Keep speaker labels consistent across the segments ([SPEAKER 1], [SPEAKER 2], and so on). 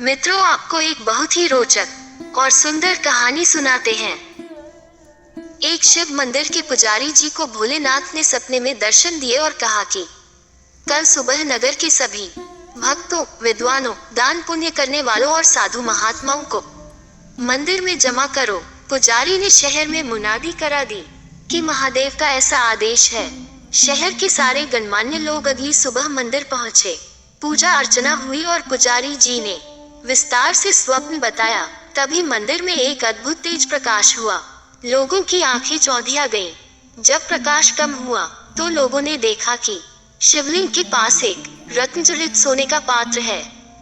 [SPEAKER 1] मित्रों, आपको एक बहुत ही रोचक और सुंदर कहानी सुनाते हैं। एक शिव मंदिर के पुजारी जी को भोलेनाथ ने सपने में दर्शन दिए और कहा कि कल सुबह नगर के सभी भक्तों, विद्वानों, दान पुण्य करने वालों और साधु महात्माओं को मंदिर में जमा करो। पुजारी ने शहर में मुनादी करा दी कि महादेव का ऐसा आदेश है। शहर के सारे गणमान्य लोग अगली सुबह मंदिर पहुंचे। पूजा अर्चना हुई और पुजारी जी ने विस्तार से स्वप्न बताया। तभी मंदिर में एक अद्भुत तेज प्रकाश हुआ। लोगों की आंखें चौंधिया गईं। जब प्रकाश कम हुआ तो लोगों ने देखा कि शिवलिंग के पास एक रत्नजड़ित सोने का पात्र है।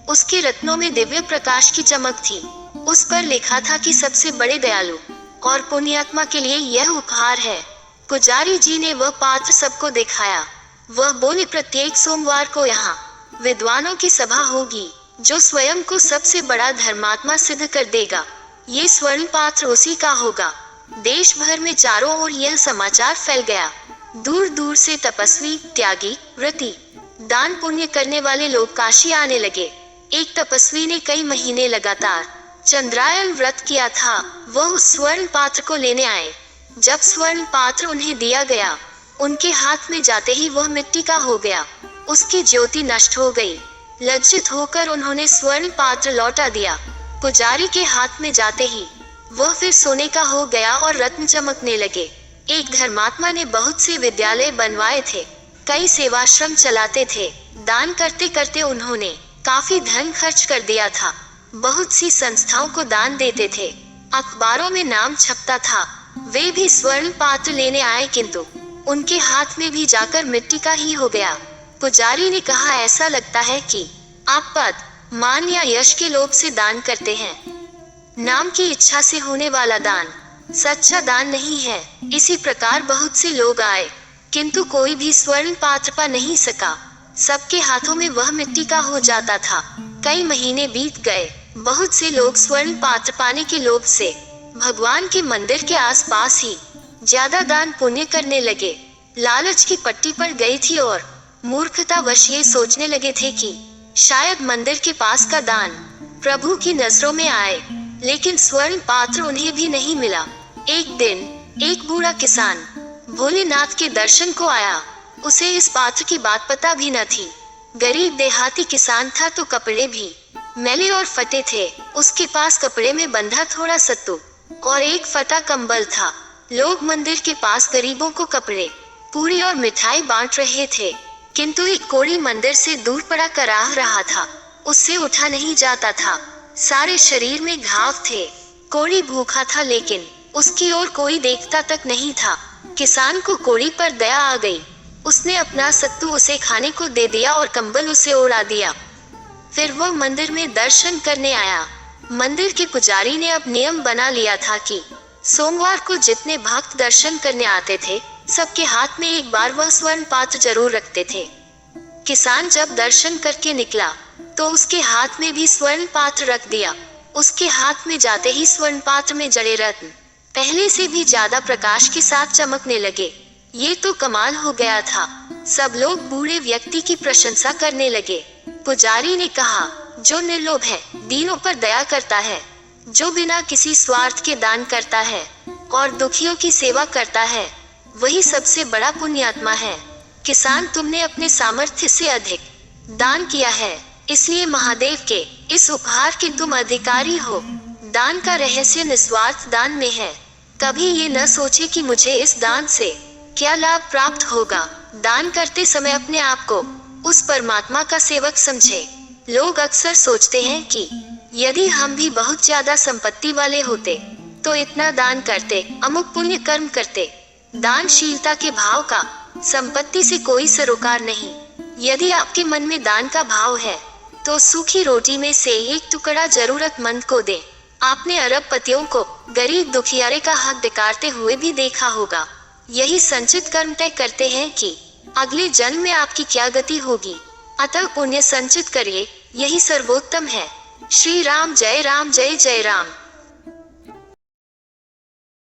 [SPEAKER 1] उसके रत्नों में दिव्य प्रकाश की चमक थी। उस पर लिखा था कि सबसे बड़े दयालु और पुण्यात्मा के लिए यह उपहार है। पुजारी जी ने वह पात्र सबको दिखाया। वह बोले, प्रत्येक सोमवार को यहाँ विद्वानों की सभा होगी, जो स्वयं को सबसे बड़ा धर्मात्मा सिद्ध कर देगा। ये स्वर्ण पात्र उसी का होगा। देश भर में चारों ओर यह समाचार फैल गया। दूर दूर से तपस्वी, त्यागी, व्रती, दान पुण्य करने वाले लोग काशी आने लगे। एक तपस्वी ने कई महीने लगातार चंद्रायन व्रत किया था। वह उस स्वर्ण पात्र को लेने आए। जब स्वर्ण पात्र उन्हें दिया गया, उनके हाथ में जाते ही वह मिट्टी का हो गया। उसकी ज्योति नष्ट हो गई। लज्जित होकर उन्होंने स्वर्ण पात्र लौटा दिया। पुजारी के हाथ में जाते ही वह फिर सोने का हो गया और रत्न चमकने लगे। एक धर्मात्मा ने बहुत से विद्यालय बनवाए थे, कई सेवाश्रम चलाते थे। दान करते करते उन्होंने काफी धन खर्च कर दिया था। बहुत सी संस्थाओं को दान देते थे। अखबारों में नाम छपता था। वे भी स्वर्ण पात्र लेने आए, किंतु उनके हाथ में भी जाकर मिट्टी का ही हो गया। पुजारी ने कहा, ऐसा लगता है कि आप पद, मान या यश के लोभ से दान करते हैं। नाम की इच्छा से होने वाला दान सच्चा दान नहीं है। इसी प्रकार बहुत से लोग आए, किंतु कोई भी स्वर्ण पात्र पा नहीं सका। सबके हाथों में वह मिट्टी का हो जाता था। कई महीने बीत गए। बहुत से लोग स्वर्ण पात्र पाने के लोभ से भगवान के मंदिर के आसपास ही ज्यादा दान पुण्य करने लगे। लालच की पट्टी पड़ गई थी और मूर्खतावश ये सोचने लगे थे कि शायद मंदिर के पास का दान प्रभु की नजरों में आए, लेकिन स्वर्ण पात्र उन्हें भी नहीं मिला। एक दिन एक बूढ़ा किसान भोलेनाथ के दर्शन को आया। उसे इस पात्र की बात पता भी न थी। गरीब देहाती किसान था तो कपड़े भी मैले और फटे थे। उसके पास कपड़े में बंधा थोड़ा सत्तू और एक फटा कंबल था। लोग मंदिर के पास गरीबों को कपड़े, पूरी और मिठाई बांट रहे थे, किंतु एक कोढ़ी मंदिर से दूर पड़ा कराह रहा था। उससे उठा नहीं जाता था। सारे शरीर में घाव थे। कोढ़ी भूखा था, लेकिन उसकी ओर कोई देखता तक नहीं था। किसान को कोढ़ी पर दया आ गई। उसने अपना सत्तू उसे खाने को दे दिया और कंबल उसे ओढ़ा दिया। फिर वो मंदिर में दर्शन करने आया। मंदिर के पुजारी ने अब नियम बना लिया था कि सोमवार को जितने भक्त दर्शन करने आते थे, सबके हाथ में एक बार वह स्वर्ण पात्र जरूर रखते थे। किसान जब दर्शन करके निकला तो उसके हाथ में भी स्वर्ण पात्र रख दिया। उसके हाथ में जाते ही स्वर्ण पात्र में जड़े रत्न पहले से भी ज्यादा प्रकाश के साथ चमकने लगे। ये तो कमाल हो गया था। सब लोग बूढ़े व्यक्ति की प्रशंसा करने लगे। पुजारी ने कहा, जो निर्लोभ है, दीनों पर दया करता है, जो बिना किसी स्वार्थ के दान करता है और दुखियों की सेवा करता है, वही सबसे बड़ा पुण्यात्मा है। किसान, तुमने अपने सामर्थ्य से अधिक दान किया है, इसलिए महादेव के इस उपहार के तुम अधिकारी हो। दान का रहस्य निस्वार्थ दान में है। कभी ये न सोचे कि मुझे इस दान से क्या लाभ प्राप्त होगा। दान करते समय अपने आप को उस परमात्मा का सेवक समझे। लोग अक्सर सोचते हैं कि यदि हम भी बहुत ज्यादा संपत्ति वाले होते तो इतना दान करते, अमुक पुण्य कर्म करते। दानशीलता के भाव का संपत्ति से कोई सरोकार नहीं। यदि आपके मन में दान का भाव है तो सूखी रोटी में से एक टुकड़ा जरूरतमंद को दें। आपने अरबपतियों को गरीब दुखियारे का हक डिकारते हुए भी देखा होगा। यही संचित कर्म तय करते हैं कि अगले जन्म में आपकी क्या गति होगी। अतः पुण्य संचित करिए, यही सर्वोत्तम है। श्री राम जय जय राम।